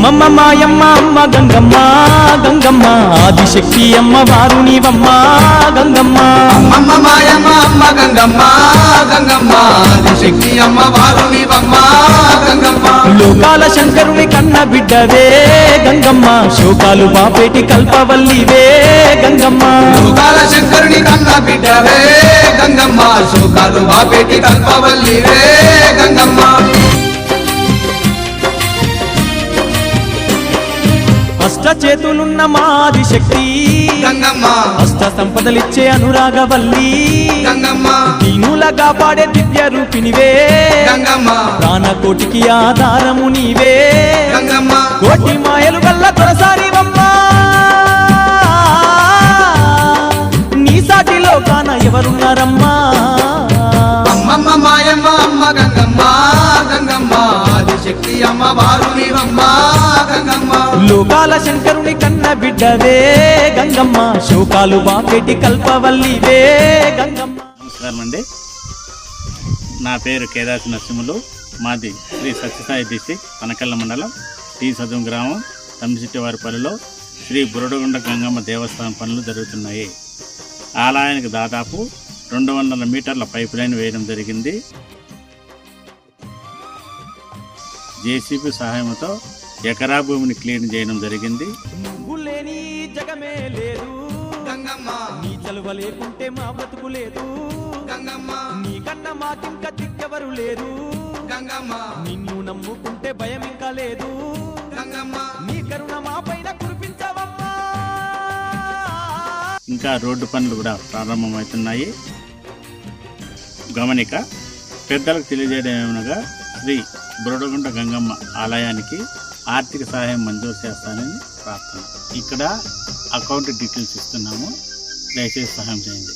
అమ్మమ్మ మాయమ్మ అమ్మ గంగమ్మ గంగమ్మ ఆదిశక్తి అమ్మ వారు నీవమ్మ గంగమ్మ. అమ్మమ్మ మాయమ్మ అమ్మ గంగమ్మ గంగమ్మ ఆదిశక్తి అమ్మ వారు నీవమ్మ గంగమ్మ. లోకాల శంకరుని కన్న బిడ్డవే గంగమ్మ శోకాలు బాపేటి కల్పవల్లివే గంగమ్మ. లోకాల శంకరుని కన్న బిడ్డవే గంగమ్మ శోకాలు బాపేటి కల్పవల్లివే గంగమ్మ. అష్ట చేతులున్న మాది శక్తి గంగమ్మ అష్ట సంపదలిచ్చే అనురాగవల్లి గంగమ్మ. దీనులగా పాడే దివ్య రూపినివే గంగమ్మ ప్రాణకోటికి ఆధారము నీవే గంగమ్మ. కోటి మాయలు గల్ల తొరసారివమ్మా నీ సాటిలో కాన ఎవరున్నారమ్మా. అమ్మమ్మ మాయమ్మ అమ్మ గంగమ్మ గంగమ్మ ఆదిశక్తి అమ్మ వారు నీవమ్మ గంగమ్మ. లోకాల శంకరుని కన్న బిడ్డవే గంగమ్మ శోకాలు బాపెట్టి కల్పవల్లివే గంగమ్మ. నమస్కారం అండి, నా పేరు కేదాసి నరసింహులు. మాది శ్రీ సత్యసాయి డిస్టిక్ పనకల్ల మండలం టీ సదుం గ్రామం తమ్మిశెట్టివారిపల్లిలో శ్రీ బురడగుండ గంగమ్మ దేవస్థానం పనులు జరుగుతున్నాయి. ఆలయానికి దాదాపు 200 మీటర్ల పైప్ లైన్ వేయడం జరిగింది. జేసీబీ సహాయంతో ఎకరా భూమిని క్లీన్ చేయడం జరిగింది. నువ్వు లేని జగమే లేదు గంగమ్మ నీ చలువ లేకుంటే మా బతుకు లేదు గంగమ్మ నీ కన్న మాకింక దిక్కెవరు లేరు గంగమ్మ నిన్ను నమ్ముకుంటే భయం ఇంకా లేదు గంగమ్మ. నీ కరుణ మా పైన కురిపించవమ్మా. ఇంకా రోడ్డు పనులు కూడా ప్రారంభమవుతున్నాయి. గమనిక, పెద్దలకు తెలియజేయడం ఏమనగా శ్రీ బురడగుండ గంగమ్మ ఆలయానికి ఆర్థిక సహాయం మంజూరు చేస్తానని ప్రార్థన. ఇక్కడ అకౌంట్ డీటెయిల్స్ ఇస్తున్నాము, దయచేసి సహాయం చేయండి.